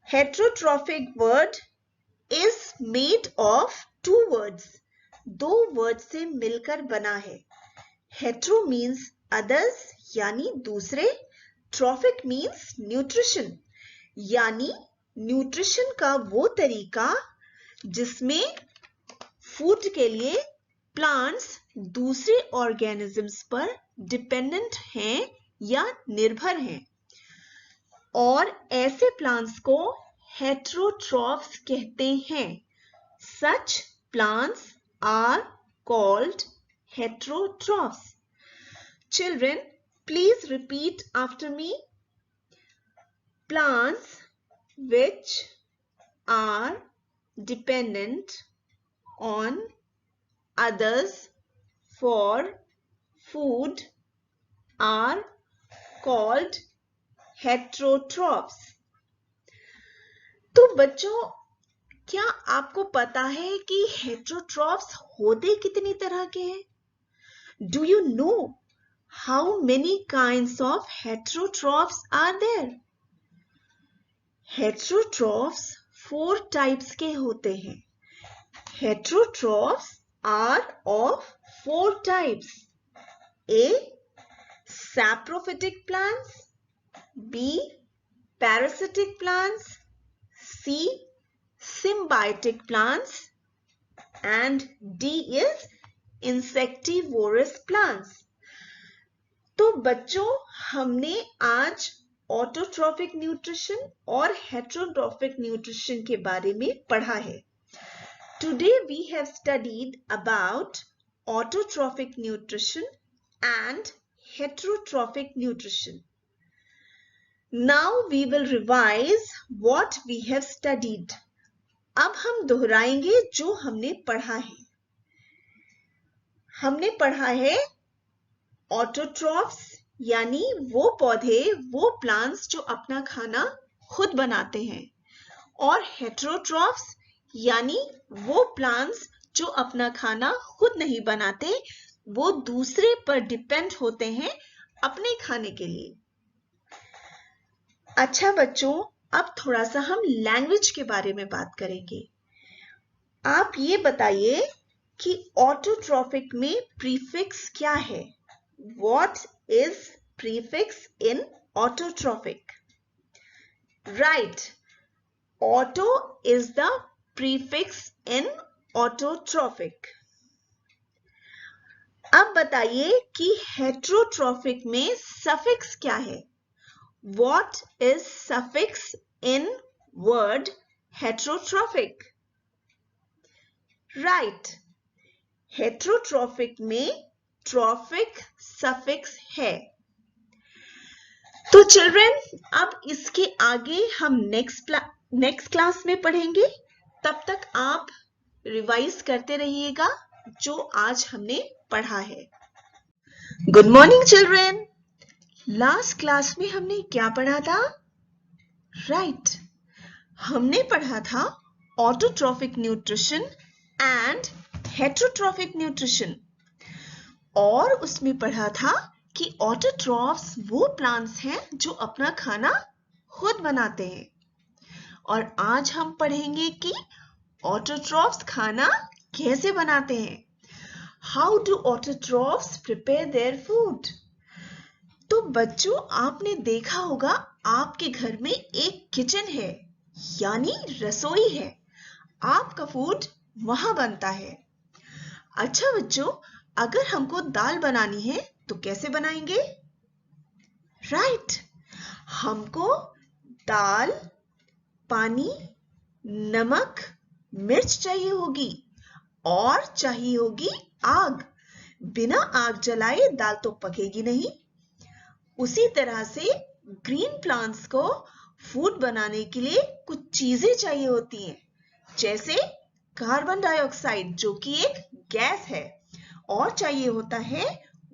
Heterotrophic word is made of two words. दो वर्ड से मिलकर बना है। हेट्रो मीन्स अदर्स यानी दूसरे, ट्रॉफिक मीन्स न्यूट्रिशन यानी न्यूट्रिशन का वो तरीका जिसमें फूड के लिए प्लांट्स दूसरे ऑर्गेनिजम्स पर डिपेंडेंट हैं या निर्भर हैं, और ऐसे प्लांट्स को हेट्रोट्रॉफ्स कहते हैं। Such plants are called heterotrophs. Children, please repeat after me. Plants which are dependent on others for food are called heterotrophs. तो बच्चों, क्या आपको पता है कि हेट्रोट्रॉफ्स होते कितनी तरह के हैं? Do you know how many kinds of heterotrophs are there? Heterotrophs 4 types के होते हैं. Heterotrophs are of 4 types. A. Saprophytic plants. B. Parasitic plants. C. Symbiotic plants. And D is insectivorous plants. तो बच्चों, हमने आज ऑटोट्रॉफिक न्यूट्रिशन और हेट्रोट्रॉफिक न्यूट्रिशन के बारे में पढ़ा है. Today we have studied about autotrophic nutrition and heterotrophic nutrition. Now we will revise what we have studied. अब हम दोहराएंगे जो हमने पढ़ा है. हमने पढ़ा है ऑटोट्रॉफ्स यानी वो पौधे, वो प्लांट्स जो अपना खाना खुद बनाते हैं, और हेट्रोट्रॉफ्स यानी वो प्लांट्स जो अपना खाना खुद नहीं बनाते, वो दूसरे पर डिपेंड होते हैं अपने खाने के लिए। अच्छा बच्चों, अब थोड़ा सा हम लैंग्वेज के बारे में बात करेंगे। आप ये बताइए कि ऑटोट्रॉफिक में प्रीफिक्स क्या है? What is prefix in autotrophic? Right. Auto is the prefix in autotrophic. अब बताइए कि हेट्रोट्रॉफिक में सफिक्स क्या है? What is suffix in word heterotrophic? Right. Heterotrophic में ट्रॉफिक सफिक्स है। तो चिल्ड्रन, अब इसके आगे हम नेक्स्ट क्लास में पढ़ेंगे। तब तक आप रिवाइज करते रहिएगा जो आज हमने पढ़ा है। Good morning children. Last class में हमने क्या पढ़ा था? राइट, हमने पढ़ा था autotrophic nutrition and heterotrophic nutrition, और उसमें पढ़ा था कि ऑटोट्रॉफ्स वो प्लांट्स हैं जो अपना खाना खुद बनाते हैं। और आज हम पढ़ेंगे कि ऑटोट्रॉफ्स खाना कैसे बनाते हैं। How do autotrophs prepare their food? तो बच्चों, आपने देखा होगा आपके घर में एक किचन है, यानी रसोई है। आपका फूड वहां बनता है। अच्छा बच्चों, अगर हमको दाल बनानी है तो कैसे बनाएंगे? राइट, हमको दाल, पानी, नमक, मिर्च चाहिए होगी और चाहिए होगी आग। बिना आग जलाए दाल तो पकेगी नहीं। उसी तरह से ग्रीन प्लांट्स को फूड बनाने के लिए कुछ चीजें चाहिए होती हैं, जैसे कार्बन डाइऑक्साइड जो कि एक गैस है, और चाहिए होता है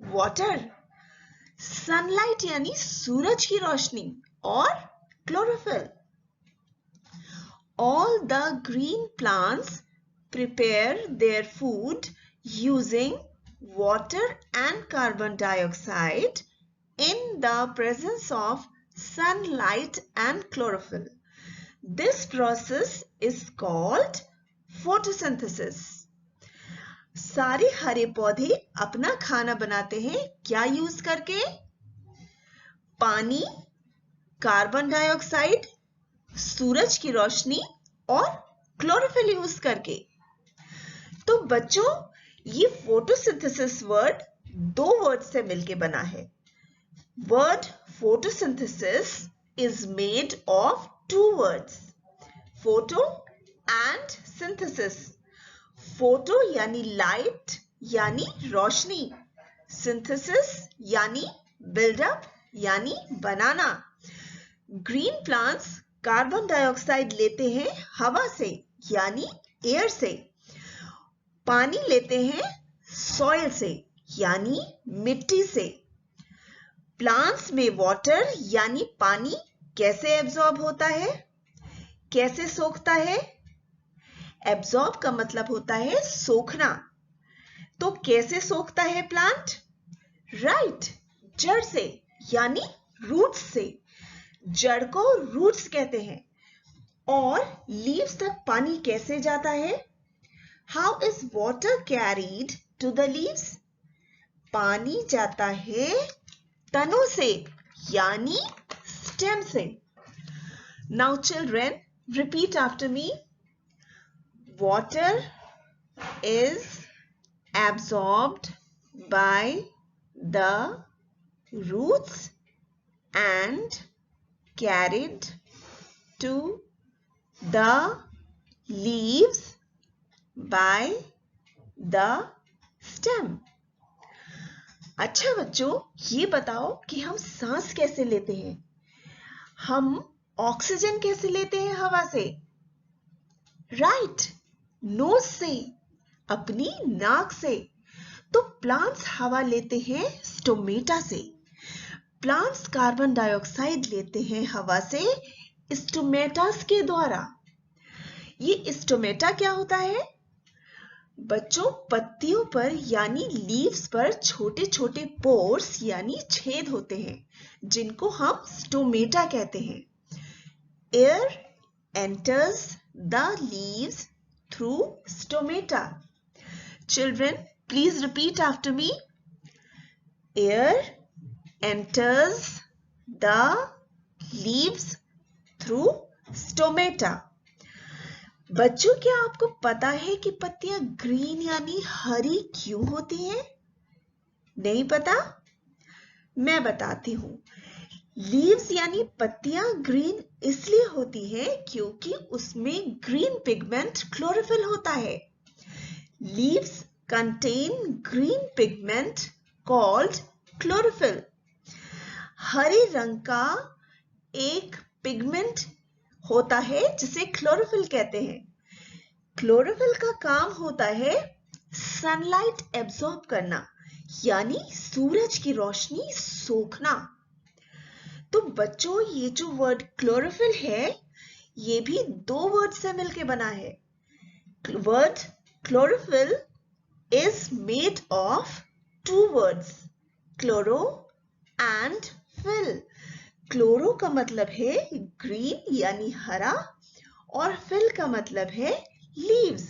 वाटर, सनलाइट यानी सूरज की रोशनी, और chlorophyll. All the green plants prepare their food using water and carbon dioxide in the presence of sunlight and chlorophyll. This process is called photosynthesis. सारे हरे पौधे अपना खाना बनाते हैं क्या यूज करके? पानी, कार्बन डाइऑक्साइड, सूरज की रोशनी और क्लोरोफिल यूज करके। तो बच्चों, ये फोटोसिंथेसिस वर्ड दो वर्ड से मिलके बना है। Word photosynthesis is made of two words, photo and synthesis. Photo यानी लाइट यानी रोशनी, सिंथेसिस यानी बिल्डअप यानी बनाना। ग्रीन प्लांट्स कार्बन डाइऑक्साइड लेते हैं हवा से यानी एयर से, पानी लेते हैं सॉइल से यानी मिट्टी से। प्लांट्स में वाटर यानी पानी कैसे एब्जॉर्ब होता है, कैसे सोखता है? एब्जॉर्ब का मतलब होता है सोखना। तो कैसे सोखता है प्लांट? राइट, जड़ से यानी रूट्स से। जड़ को रूट्स कहते हैं। और लीव्स तक पानी कैसे जाता है? How is water carried to the leaves? पानी जाता है तनों से यानी स्टेम से। Now children, repeat after me. Water is absorbed by the roots and carried to the leaves by the stem. अच्छा बच्चों, ये बताओ कि हम सांस कैसे लेते हैं? हम ऑक्सीजन कैसे लेते हैं हवा से? राइट, नोज से, अपनी नाक से। तो प्लांट्स हवा लेते हैं स्टोमेटा से। प्लांट्स कार्बन डाइऑक्साइड लेते हैं हवा से स्टोमेटास के द्वारा। ये स्टोमेटा क्या होता है? बच्चों, पत्तियों पर यानी लीव्स पर छोटे छोटे पोर्स यानी छेद होते हैं, जिनको हम स्टोमेटा कहते हैं। Air enters the leaves through stomata. Children, please repeat after me. Air enters the leaves through stomata. बच्चों, क्या आपको पता है कि पत्तियां ग्रीन यानी हरी क्यों होती हैं? नहीं पता? मैं बताती हूँ। लीव्स यानी पत्तियां ग्रीन इसलिए होती है क्योंकि उसमें ग्रीन पिगमेंट क्लोरोफिल होता है। Leaves contain green pigment called chlorophyll. हरे रंग का एक पिगमेंट होता है जिसे क्लोरोफिल कहते हैं। क्लोरोफिल का काम होता है सनलाइट एब्जॉर्ब करना, यानी सूरज की रोशनी सोखना। तो बच्चों, ये जो वर्ड क्लोरोफिल है, ये भी दो वर्ड से मिलकर बना है। Word chlorophyll is made of two words, chloro and fill. Chloro का मतलब है ग्रीन यानी हरा और फिल का मतलब है लीव्स।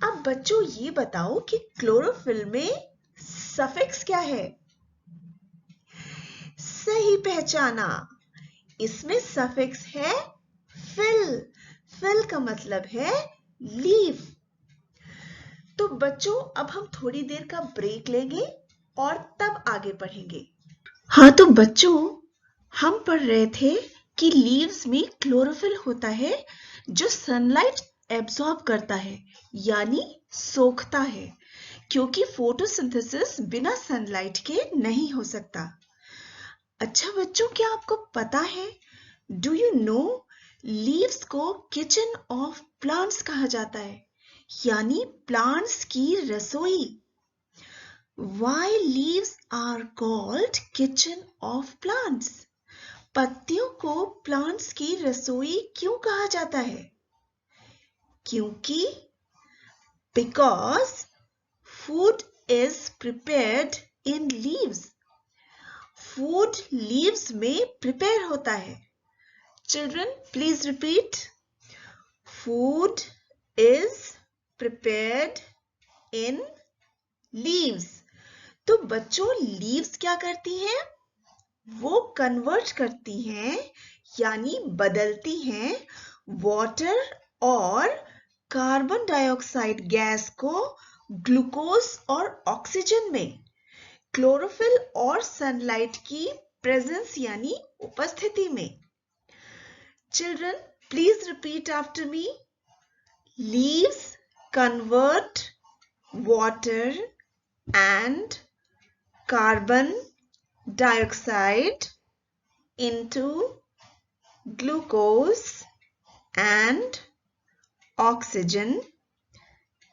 अब बच्चों, ये बताओ कि क्लोरोफिल में सफिक्स क्या है? सही पहचाना, इसमें सफिक्स है फिल। फिल का मतलब है लीफ। तो बच्चों, अब हम थोड़ी देर का ब्रेक लेंगे और तब आगे पढ़ेंगे। हाँ, तो बच्चों, हम पढ़ रहे थे कि लीव्स में क्लोरोफिल होता है जो सनलाइट एब्जॉर्ब करता है यानी सोखता है, क्योंकि फोटोसिंथेसिस बिना सनलाइट के नहीं हो सकता। अच्छा बच्चों, क्या आपको पता है, डू यू नो, लीव्स को किचन ऑफ प्लांट्स कहा जाता है, यानी प्लांट्स की रसोई। Why leaves are called kitchen of plants? पत्तियों को प्लांट्स की रसोई क्यों कहा जाता है? क्योंकि because food is prepared in leaves. Food leaves में प्रिपेयर होता है। Children, please repeat. Food is prepared in leaves. तो बच्चों, लीव्स क्या करती हैं? वो कन्वर्ट करती हैं यानी बदलती हैं वाटर और कार्बन डाइऑक्साइड गैस को ग्लूकोज और ऑक्सीजन में, क्लोरोफिल और सनलाइट की प्रेजेंस यानी उपस्थिति में। Children, please repeat after me. Leaves convert water and carbon dioxide into glucose and oxygen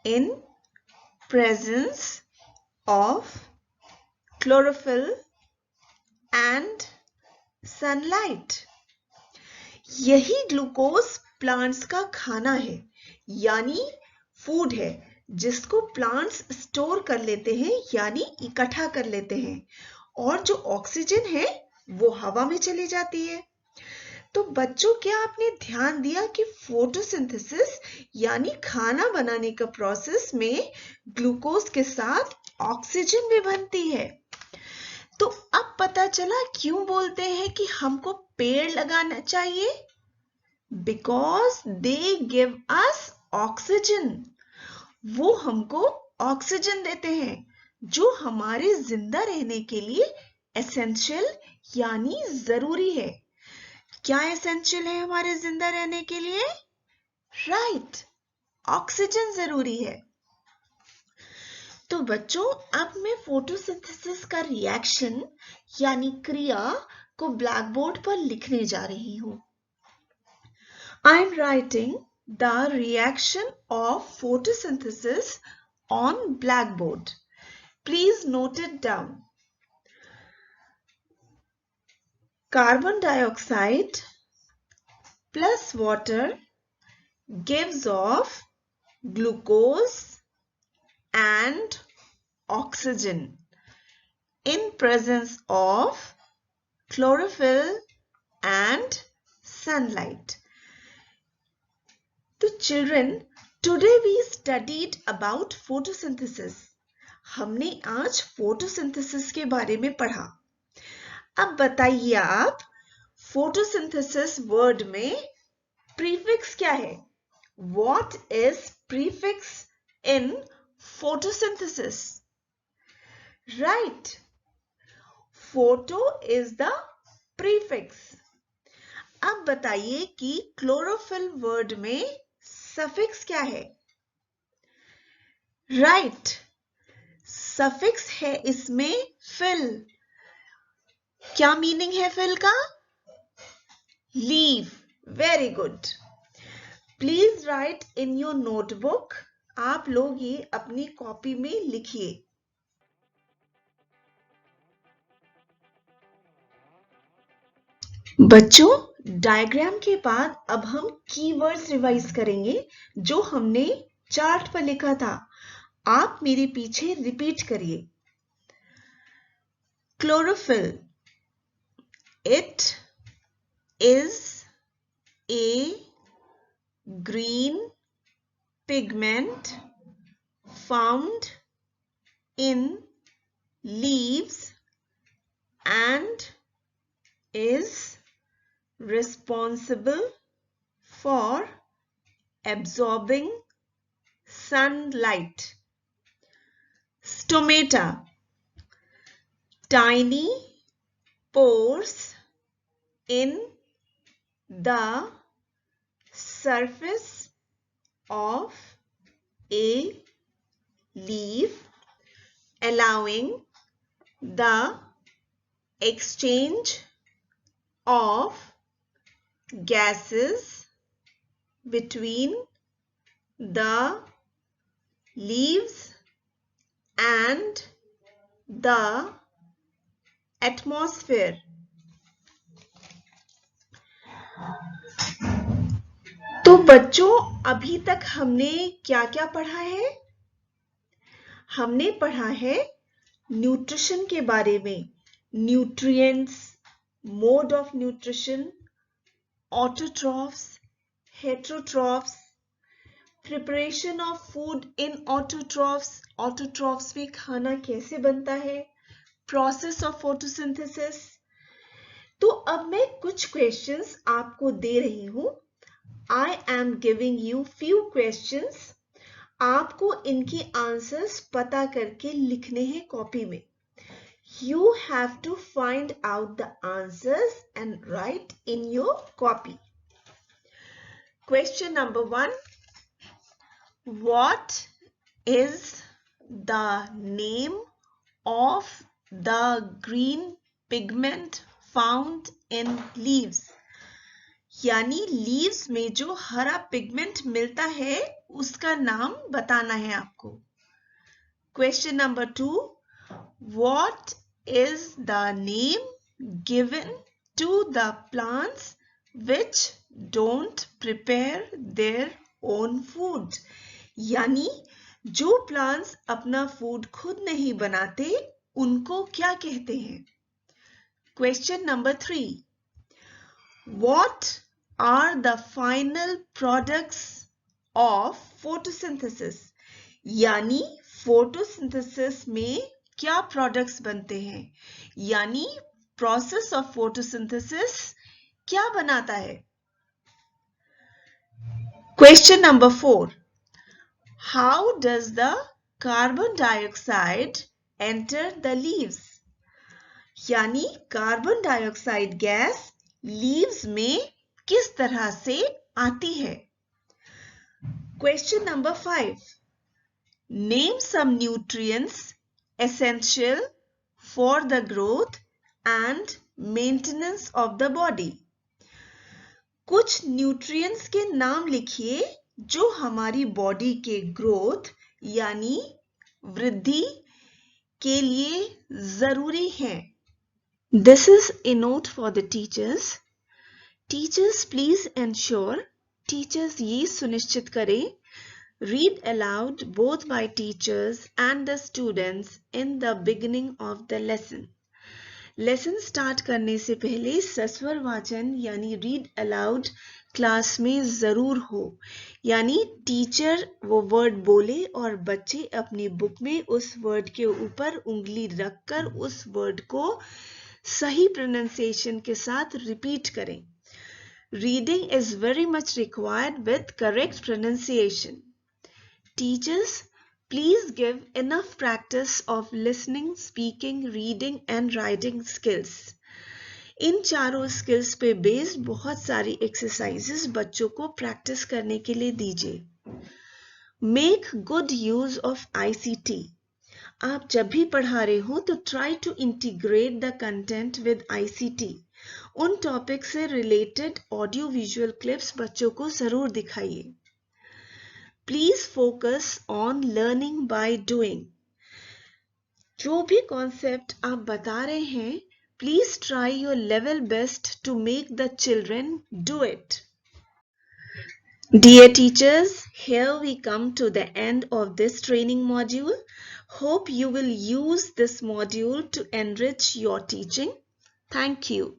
in presence of chlorophyll and sunlight. यही ग्लूकोज प्लांट्स का खाना है, यानी फूड है, जिसको प्लांट्स स्टोर कर लेते हैं यानी इकट्ठा कर लेते हैं, और जो ऑक्सीजन है वो हवा में चली जाती है। तो बच्चों, क्या आपने ध्यान दिया कि फोटोसिंथेसिस यानी खाना बनाने का प्रोसेस में ग्लूकोज के साथ ऑक्सीजन भी बनती है। तो अब पता चला क्यों बोलते हैं कि हमको पेड़ लगाना चाहिए। Because they give us oxygen. वो हमको ऑक्सीजन देते हैं जो हमारे जिंदा रहने के लिए एसेंशियल यानी जरूरी है। क्या एसेंशियल है हमारे जिंदा रहने के लिए? राइट, ऑक्सीजन जरूरी है। तो बच्चों, अब मैं फोटोसिंथेसिस का रिएक्शन यानी क्रिया को ब्लैक बोर्ड पर लिखने जा रही हूं। I am writing the reaction of photosynthesis on black board. Please note it down. Carbon dioxide plus water gives off glucose and oxygen in presence of chlorophyll and sunlight. So children, today we studied about photosynthesis. हमने आज photosynthesis के बारे में पढ़ा. अब बताइए आप, photosynthesis word में prefix क्या है? What is prefix in photosynthesis? Right. Photo is the prefix. अब बताइए कि chlorophyll word में suffix क्या है? Right. Suffix है इसमें fill. क्या मीनिंग है fill का? Leave. Very good. Please write in your notebook. आप लोग ये अपनी कॉपी में लिखिए. बच्चों, डायग्राम के बाद अब हम कीवर्ड्स रिवाइज करेंगे जो हमने चार्ट पर लिखा था. आप मेरे पीछे रिपीट करिए. Chlorophyll. It is a green pigment found in leaves and is responsible for absorbing sunlight. Stomata. Tiny pores in the surface of a leaf, allowing the exchange of gases between the leaves and the atmosphere. तो बच्चों, अभी तक हमने क्या-क्या पढ़ा है? हमने पढ़ा है न्यूट्रिशन के बारे में. Nutrients, mode of nutrition, autotrophs, heterotrophs, preparation of food in autotrophs. Autotrophs में खाना कैसे बनता है, प्रोसेस ऑफ फोटोसिंथेसिस. तो अब मैं कुछ क्वेश्चंस आपको दे रही हूं. I am giving you few questions. आपको इनके आंसर्स पता करके लिखने हैं कॉपी में. You have to find out the answers and write in your copy. Question number 1. What is the name of the green pigment found in leaves? यानी लीव्स में जो हरा पिगमेंट मिलता है उसका नाम बताना है आपको. Question number 2. What is the name given to the plants which don't prepare their own food? यानी जो प्लांट्स अपना फूड खुद नहीं बनाते उनको क्या कहते हैं? Question number 3. What are the final products of photosynthesis? यानी photosynthesis में क्या products बनते हैं? यानी process of photosynthesis क्या बनाता है? Question number 4. How does the carbon dioxide enter the leaves? यानी कार्बन डाइऑक्साइड गैस लीव्स में किस तरह से आती है? Question number 5. Name some nutrients essential for the growth and maintenance of the body. कुछ न्यूट्रिएंट्स के नाम लिखिए जो हमारी बॉडी के ग्रोथ यानी वृद्धि के लिए जरूरी हैं. This is a note for the teachers. Teachers, please ensure, teachers ये सुनिश्चित करें Read aloud both by teachers and the students in the beginning of the lesson. Lesson start करने से पहले सस्वर वाचन यानी रीड अलाउड क्लास में जरूर हो, यानी टीचर वो वर्ड बोले और बच्चे अपनी बुक में उस वर्ड के ऊपर उंगली रखकर उस वर्ड को सही प्रोनाउंसिएशन के साथ रिपीट करें. Reading is very much required with correct pronunciation. Teachers, please give enough practice of listening, speaking, reading and writing skills. इन चारों स्किल्स पे बेस्ड बहुत सारी एक्सरसाइजेस बच्चों को प्रैक्टिस करने के लिए दीजिए. Make good use of ICT. आप जब भी पढ़ा रहे हो तो try to integrate the content with ICT. उन टॉपिक से रिलेटेड ऑडियो विजुअल क्लिप्स बच्चों को जरूर दिखाइए. Please focus on learning by doing. जो भी कॉन्सेप्ट आप बता रहे हैं, please try your level best to make the children do it. Dear teachers, here we come to the end of this training module. Hope you will use this module to enrich your teaching. Thank you.